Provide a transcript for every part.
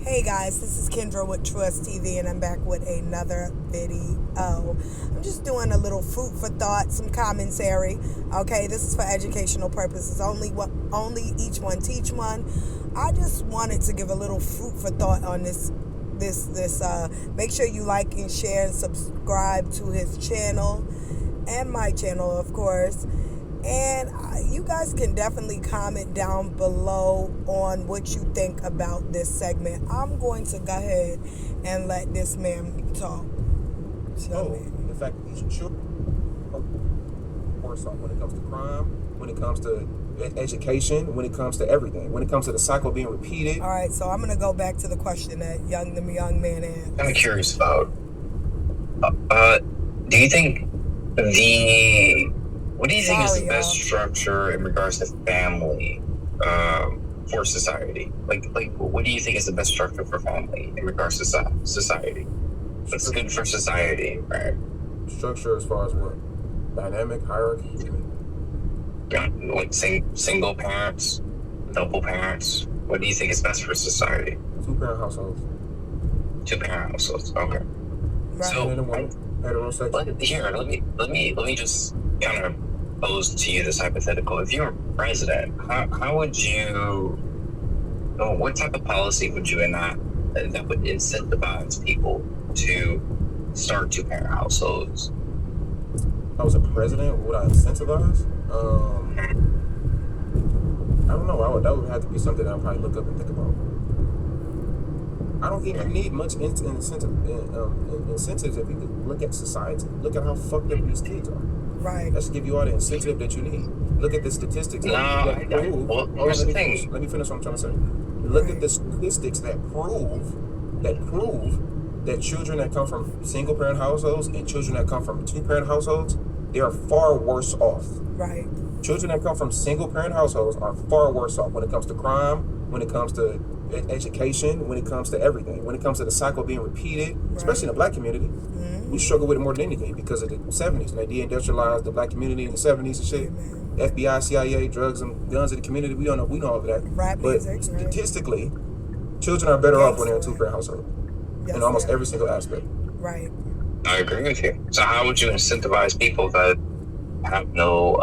Hey guys, this is Kendra with Trust TV, and I'm back with another video. I'm just doing a little food for thought, some commentary. Okay, this is for educational purposes. Only each one teach one. I just wanted to give a little food for thought on this. Make sure you like and share and subscribe to his channel and my channel, of course. And you guys can definitely comment down below on what you think about this segment. I'm going to go ahead and let this man talk. In fact, these children are worse off when it comes to crime, when it comes to education, when it comes to everything, when it comes to the cycle being repeated. All right, so I'm going to go back to the question that the young man asked. I'm curious about, do you think what do you think is the best structure in regards to family for society? Like, what do you think is the best structure for family in regards to society? What's good for society, right? Structure as far as what? Dynamic, hierarchy? Like single parents, double parents. What do you think is best for society? Two-parent households. Two-parent households. Okay. Right. So heterosexual. Let me just kind of pose to you this hypothetical. If you were president, how would you? What type of policy would you enact that would incentivize people to start two-parent households? If I was a president, would I incentivize? I don't know. That would have to be something that I'll probably look up and think about. I don't think you need much incentives if you look at society. Look at how fucked up these kids are. Right. That should give you all the incentive that you need. Look at the statistics. Here's the thing. Let me finish what I'm trying to say. Look at the statistics that prove that children that come from single-parent households and children that come from two-parent households, they are far worse off. Right. Children that come from single-parent households are far worse off when it comes to crime, when it comes to education, when it comes to everything, when it comes to the cycle being repeated, especially in the black community. We struggle with it more than anything because of the 70s, and they deindustrialized the black community in the 70s and shit. FBI, CIA, drugs and guns in the community, we know all of that. Rap but music, statistically, children are better off when they're in a two-parent household in almost every single aspect. Right. I agree with you. So how would you incentivize people that have no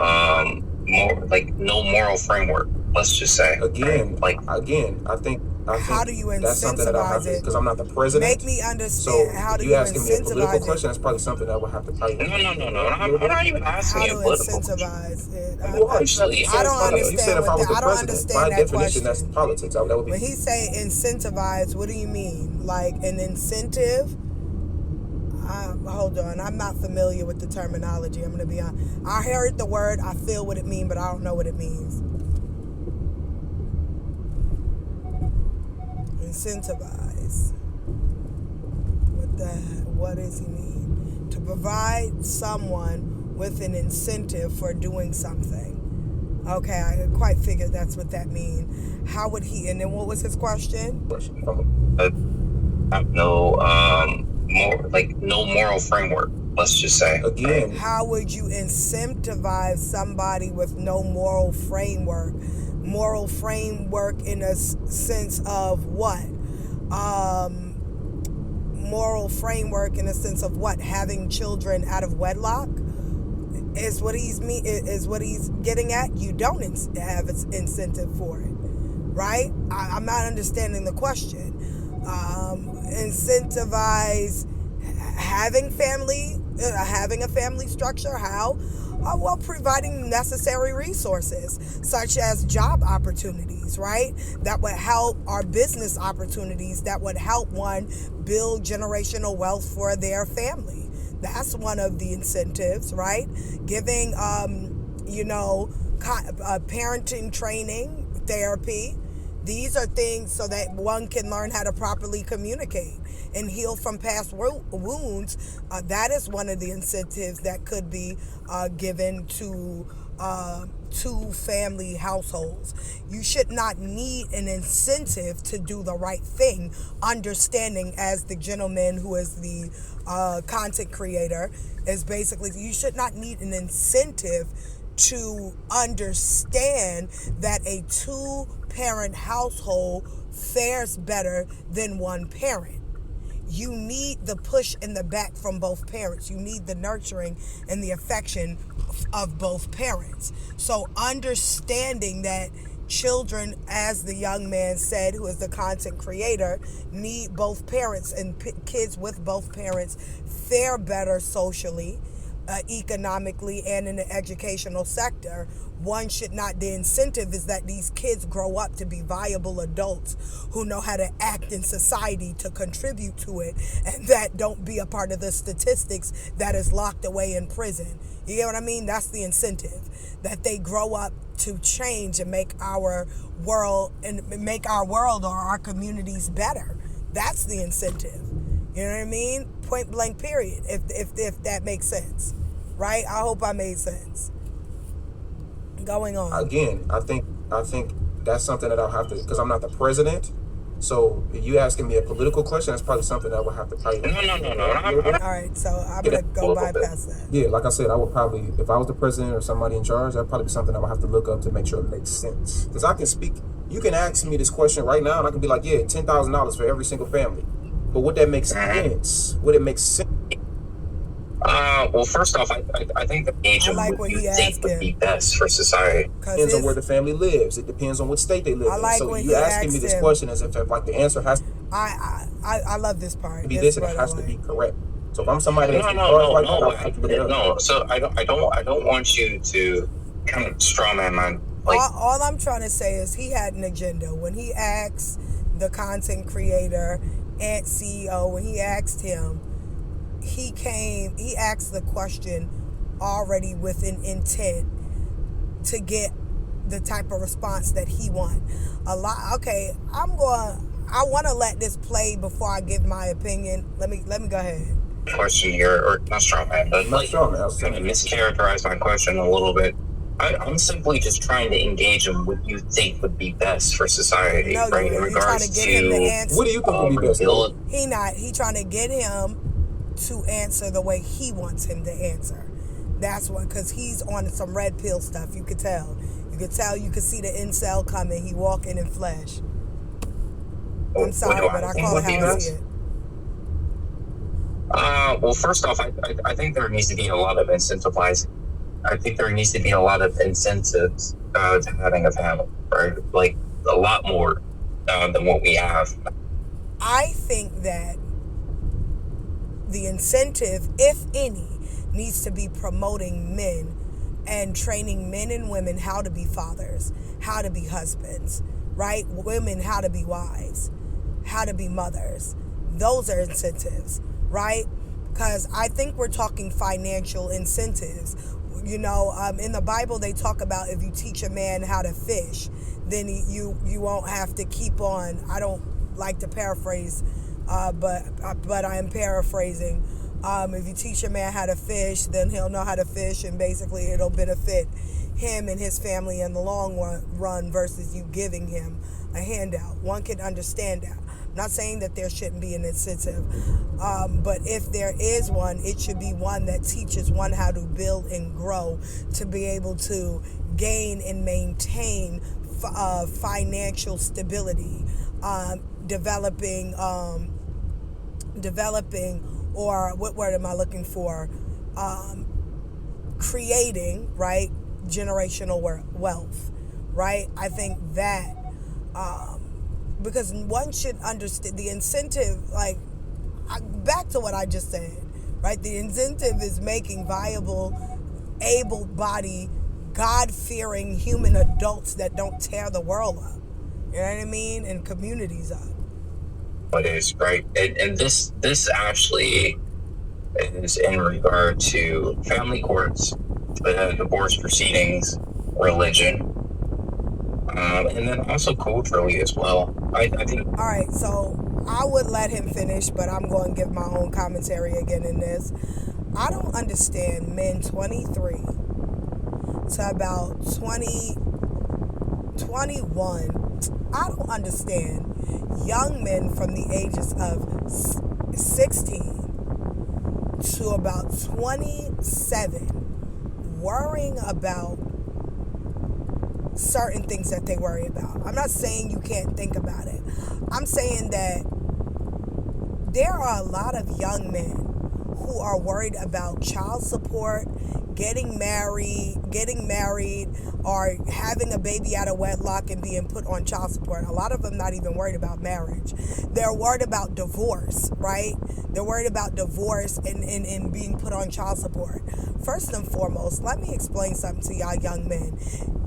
moral framework? Let's just say. Again, I think how do you that's something that I have incentivize it? Because I'm not the president. Make me understand. So how do you you asking me a political incentivize question? it? That's probably something that I would have to probably. No. I'm not even asking How you to political. incentivize it? I I don't understand. You said if I was the I don't president, understand by that definition, question. that's politics. That would be. When he say incentivize, what do you mean? Like an incentive? Hold on, I'm not familiar with the terminology. I'm going to be honest. I heard the word, I feel what it means, but I don't know what it means. Incentivize. What does he mean? To provide someone with an incentive for doing something. Okay, I quite figured that's what that means. How would he, and then what was his question? No moral framework, let's just say. Again, how would you incentivize somebody with no moral framework? Moral framework in a sense of what? Moral framework in a sense of what? Having children out of wedlock is what he's getting at. You don't have an incentive for it, right? I'm not understanding the question. Incentivize having a family structure. How? Well, providing necessary resources such as job opportunities, right? That would help our business opportunities, that would help one build generational wealth for their family. That's one of the incentives, right? Giving, parenting training, therapy. These are things so that one can learn how to properly communicate and heal from past wounds. That is one of the incentives that could be given to two family households. You should not need an incentive to do the right thing, understanding, as the gentleman who is the content creator is basically, you should not need an incentive to understand that a two-parent household fares better than one parent. You need the push in the back from both parents. You need the nurturing and the affection of both parents. So understanding that children, as the young man said, who is the content creator, need both parents, and kids with both parents fare better socially, economically, and in the educational sector. One should not, the incentive is that these kids grow up to be viable adults who know how to act in society to contribute to it, and that don't be a part of the statistics that is locked away in prison. You get what I mean? That's the incentive, that they grow up to change and make our world or our communities better. That's the incentive. You know what I mean? Point blank period. If that makes sense. Right? I hope I made sense. Going on. Again, I think that's something that I'll have to, because I'm not the president. So if you asking me a political question, that's probably something that I would have to probably. No. All right, so I'm gonna go bypass that. Yeah, like I said, I would probably, if I was the president or somebody in charge, that'd probably be something I would have to look up to make sure it makes sense. Because I can speak, you can ask me this question right now, and I can be like, yeah, $10,000 for every single family. But would that make sense? Would it make sense? Well, first off, I think the age of like what what you he think asked would him. be best for society. It depends on where the family lives. It depends on what state they live I in. like So when you he asking me asked this him. question as if like the answer has to I love this part. be this and it has to be correct. So if I'm somebody that's No. So I don't want you to kind of straw man my like. All I'm trying to say is he had an agenda. When he asked the content creator and CEO, when he asked him, he asked the question already with an intent to get the type of response that he want. Okay, I want to let this play before I give my opinion. Let me go ahead. Question here, or not straw man, but Not straw man, I was kind saying. of mischaracterize my question a little bit. I'm simply just trying to engage in what you think would be best for society, No, right? In you're trying regards to get him the answer. What do you think would be best? rebuild. He trying to get him to answer the way he wants him to answer. That's what, because he's on some red pill stuff. You could tell. You could see the incel coming. He walking in flesh. I'm sorry, but I call it how I see it. Well, first off, I think there needs to be a lot of incentivizing. I think there needs to be a lot of incentives to having a family, right? Like a lot more than what we have. I think that the incentive, if any, needs to be promoting men and training men and women how to be fathers, how to be husbands, right? Women how to be wives, how to be mothers. Those are incentives, right? Because I think we're talking financial incentives. You know, in the Bible, they talk about if you teach a man how to fish, then you won't have to keep on. I don't like to paraphrase, but I am paraphrasing. If you teach a man how to fish, then he'll know how to fish, and basically it'll benefit him and his family in the long run versus you giving him a handout. One can understand that. I'm not saying that there shouldn't be an incentive, but if there is one, it should be one that teaches one how to build and grow to be able to gain and maintain financial stability, developing, or what word am I looking for? Creating, right? Generational wealth, right? I think that, because one should understand the incentive, like, back to what I just said, right? The incentive is making viable, able-bodied, God-fearing human adults that don't tear the world up. You know what I mean? And communities up. It is, right? And this actually is in regard to family courts, divorce proceedings, religion, and then also culturally as well. I think. All right, so I would let him finish, but I'm going to give my own commentary again in this. I don't understand men 23 to about 21. I don't understand young men from the ages of 16 to about 27 worrying about certain things that they worry about. I'm not saying you can't think about it. I'm saying that there are a lot of young men who are worried about child support, getting married, or having a baby out of wedlock and being put on child support. A lot of them not even worried about marriage. They're worried about divorce, right? They're worried about divorce and being put on child support. First and foremost, let me explain something to y'all young men.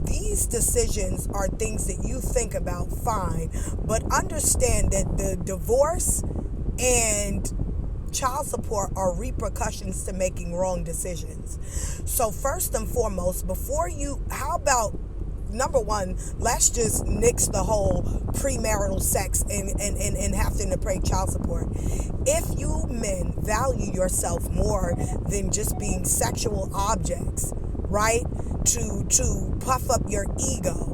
These decisions are things that you think about, fine, but understand that the divorce and child support are repercussions to making wrong decisions. So first and foremost, how about number one, let's just nix the whole premarital sex and having to pay child support. If you men value yourself more than just being sexual objects, right, to puff up your ego,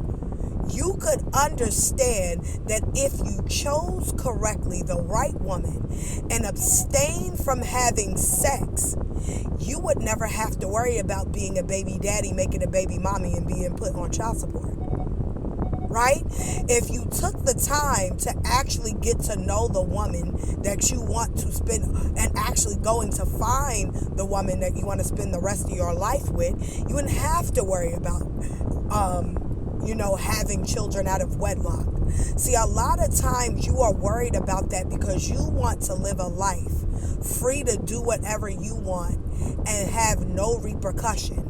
you could understand that if you chose correctly the right woman and abstain from having sex, you would never have to worry about being a baby daddy, making a baby mommy, and being put on child support. Right? If you took the time to actually get to know the woman that you want to spend, and actually going to find the woman that you want to spend the rest of your life with, you wouldn't have to worry about having children out of wedlock. See, a lot of times you are worried about that because you want to live a life free to do whatever you want and have no repercussion.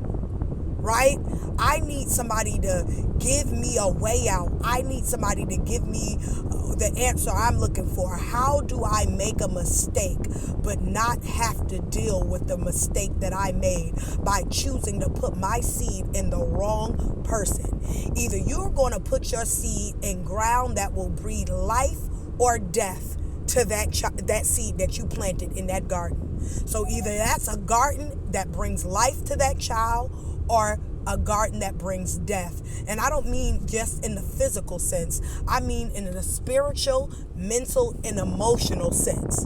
Right? I need somebody to give me a way out. I need somebody to give me the answer I'm looking for. How do I make a mistake but not have to deal with the mistake that I made by choosing to put my seed in the wrong person? Either you're going to put your seed in ground that will breed life or death to that seed that you planted in that garden. So either that's a garden that brings life to that child, or a garden that brings death. And I don't mean just in the physical sense. I mean in the spiritual, mental, and emotional sense.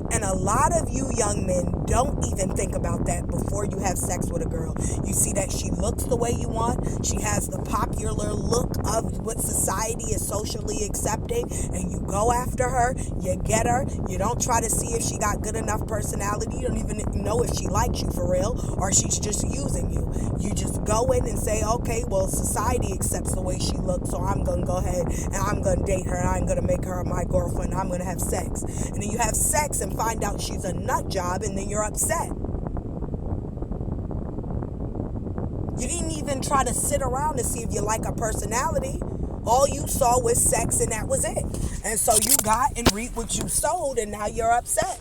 And a lot of you young men don't even think about that before you have sex with a girl. You see that she looks the way you want. She has the popular look of what society is socially accepting, and you go after her, you get her. You don't try to see if she got good enough personality. You don't even know if she likes you for real or she's just using you. You just go in and say, okay, well, society accepts the way she looks, so I'm going to go ahead and I'm going to date her, and I'm going to make her my girlfriend. I'm going to have sex. And then you have sex and find out she's a nut job, and then you're upset. You didn't even try to sit around to see if you like her personality. All you saw was sex, and that was it. And so you got and reaped what you sowed, and now you're upset.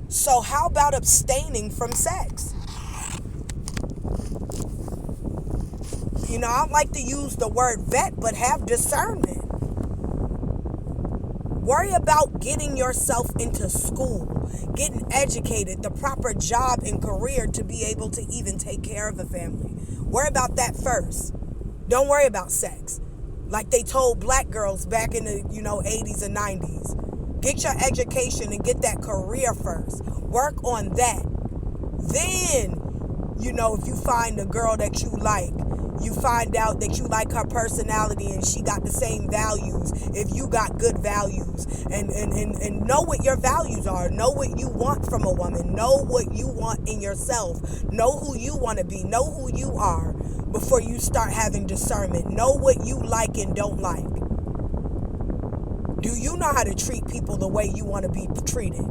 So how about abstaining from sex? I don't like to use the word vet, but have discernment. Worry about getting yourself into school, getting educated, the proper job and career to be able to even take care of a family. Worry about that first. Don't worry about sex. Like they told black girls back in the 80s and 90s. Get your education and get that career first. Work on that. Then, if you find a girl that you like, you find out that you like her personality and she got the same values, if you got good values, and know what your values are. Know what you want from a woman. Know what you want in yourself. Know who you want to be. Know who you are before you start having discernment. Know what you like and don't like. Do you know how to treat people the way you want to be treated?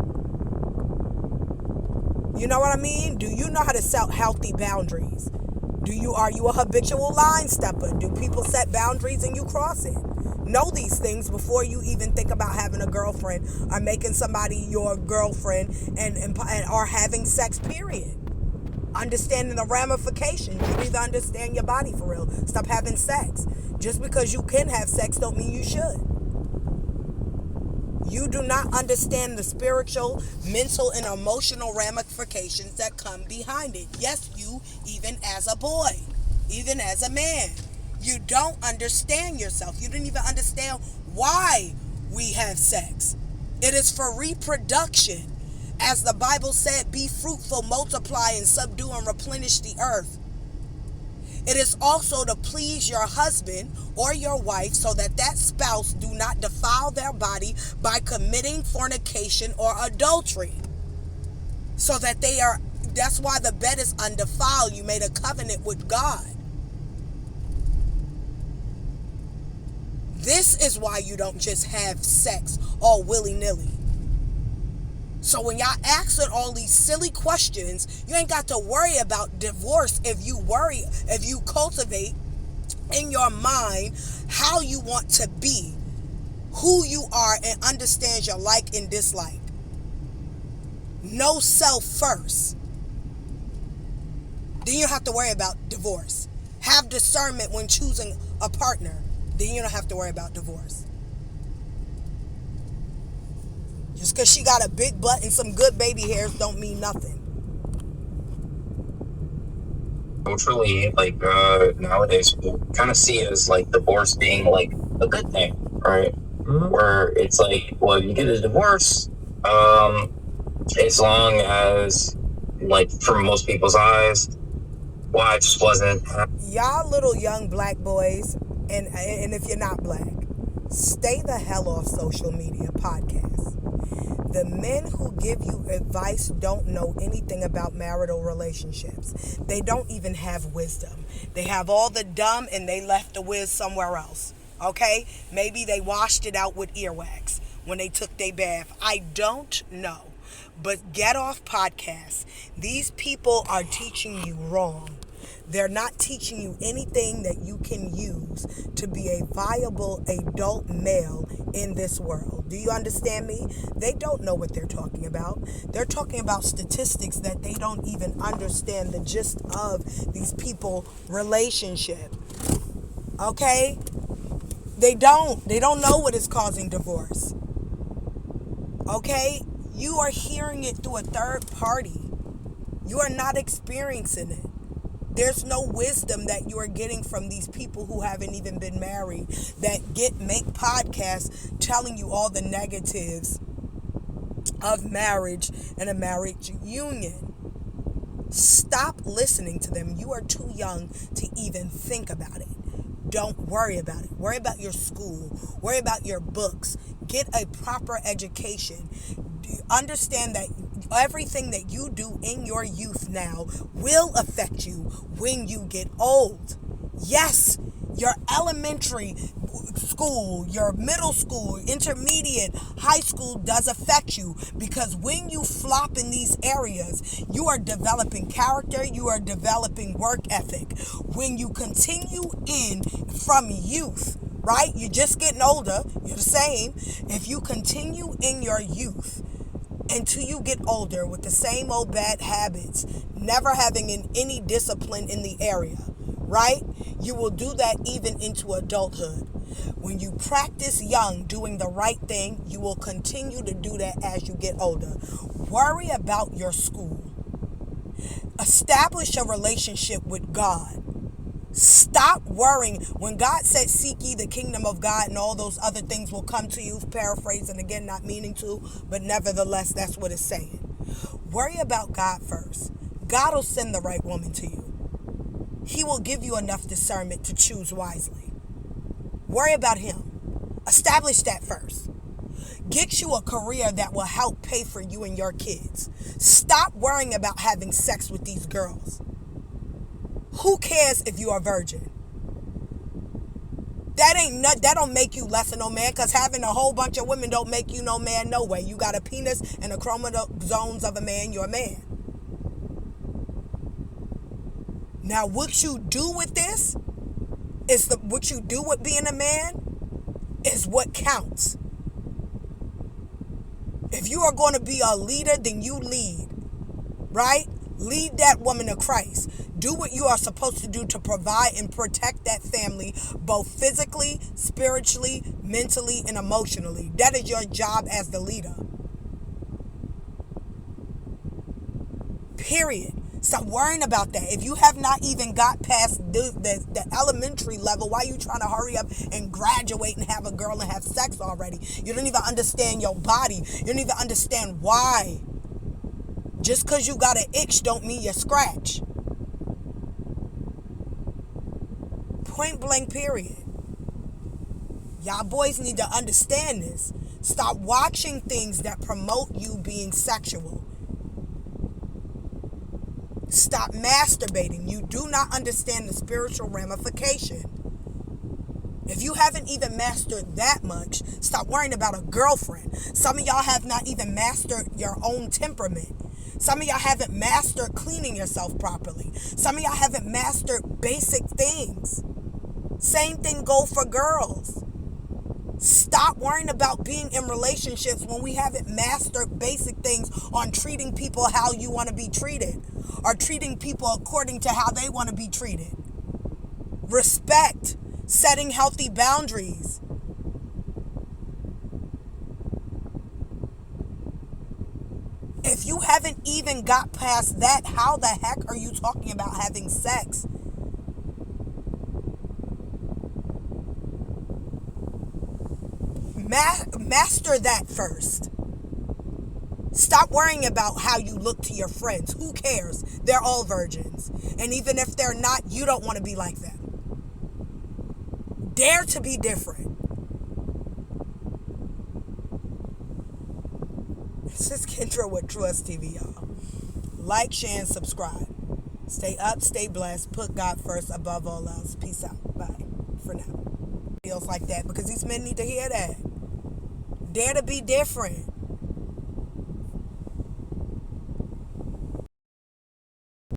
You know what I mean? Do you know how to set healthy boundaries? Are you a habitual line stepper? Do people set boundaries and you cross it? Know these things before you even think about having a girlfriend or making somebody your girlfriend and or having sex, period. Understanding the ramifications. You need to understand your body for real. Stop having sex. Just because you can have sex don't mean you should. You do not understand the spiritual, mental, and emotional ramifications that come behind it. Yes, you, even as a boy, even as a man. You don't understand yourself. You didn't even understand why we have sex. It is for reproduction. As the Bible said, be fruitful, multiply, and subdue and replenish the earth. It is also to please your husband or your wife so that that spouse do not defile their body by committing fornication or adultery. So that that's why the bed is undefiled. You made a covenant with God. This is why you don't just have sex all willy-nilly. So when y'all asking all these silly questions, you ain't got to worry about divorce if you cultivate in your mind how you want to be, who you are, and understand your like and dislike. Know self first. Then you don't have to worry about divorce. Have discernment when choosing a partner. Then you don't have to worry about divorce. Just because she got a big butt and some good baby hairs don't mean nothing. Culturally, like nowadays, we kind of see it as like divorce being like a good thing, right? Mm-hmm. Where it's like, well, you get a divorce, as long as, like, from most people's eyes, well, I just wasn't. Y'all little young black boys, and if you're not black, stay the hell off social media podcasts. The men who give you advice don't know anything about marital relationships. They don't even have wisdom. They have all the dumb and they left the whiz somewhere else. Okay? Maybe they washed it out with earwax when they took their bath. I don't know. But get off podcasts. These people are teaching you wrong. They're not teaching you anything that you can use to be a viable adult male in this world. Do you understand me? They don't know what they're talking about. They're talking about statistics that they don't even understand the gist of these people' relationship. Okay? They don't know what is causing divorce. Okay? You are hearing it through a third party. You are not experiencing it. There's no wisdom that you are getting from these people who haven't even been married that make podcasts telling you all the negatives of marriage and a marriage union. Stop listening to them. You are too young to even think about it. Don't worry about it. Worry about your school. Worry about your books. Get a proper education. Understand that everything that you do in your youth now will affect you when you get old. Yes, your elementary school, your middle school, intermediate, high school does affect you, because when you flop in these areas, you are developing character, you are developing work ethic. When you continue in from youth, right? You're just getting older, you're the same. If you continue in your youth until you get older with the same old bad habits, never having any discipline in the area, right? You will do that even into adulthood. When you practice young doing the right thing, you will continue to do that as you get older. Worry about your school. Establish a relationship with God. Stop worrying. When God said, seek ye the kingdom of God and all those other things will come to you, paraphrasing again, not meaning to, but nevertheless, that's what it's saying. Worry about God first. God will send the right woman to you. He will give you enough discernment to choose wisely. Worry about him. Establish that first. Get you a career that will help pay for you and your kids. Stop worrying about having sex with these girls. Who cares if you are a virgin? That don't make you less of no man, because having a whole bunch of women don't make you no man no way. You got a penis and the chromosomes of a man, you're a man. Now, what you do with this what you do with being a man is what counts. If you are going to be a leader, then you lead, right? Lead that woman to Christ. Do what you are supposed to do to provide and protect that family, both physically, spiritually, mentally, and emotionally. That is your job as the leader. Period. Stop worrying about that. If you have not even got past the elementary level, why are you trying to hurry up and graduate and have a girl and have sex already? You don't even understand your body. You don't even understand why. Just because you got an itch don't mean you're scratch. Point blank period. Y'all boys need to understand this. Stop watching things that promote you being sexual. Stop masturbating. You do not understand the spiritual ramification. If you haven't even mastered that much, stop worrying about a girlfriend. Some of y'all have not even mastered your own temperament. Some of y'all haven't mastered cleaning yourself properly. Some of y'all haven't mastered basic things. Same thing go for girls. Stop worrying about being in relationships when we haven't mastered basic things on treating people how you want to be treated, or treating people according to how they want to be treated. Respect, setting healthy boundaries. If you haven't even got past that, how the heck are you talking about having sex? Master that first. Stop worrying about how you look to your friends. Who cares? They're all virgins. And even if they're not, you don't want to be like them. Dare to be different. This is Kendra with Trust TV, y'all. Like, share, and subscribe. Stay up, stay blessed. Put God first above all else. Peace out. Bye. For now. Feels like that because these men need to hear that. Dare to be different.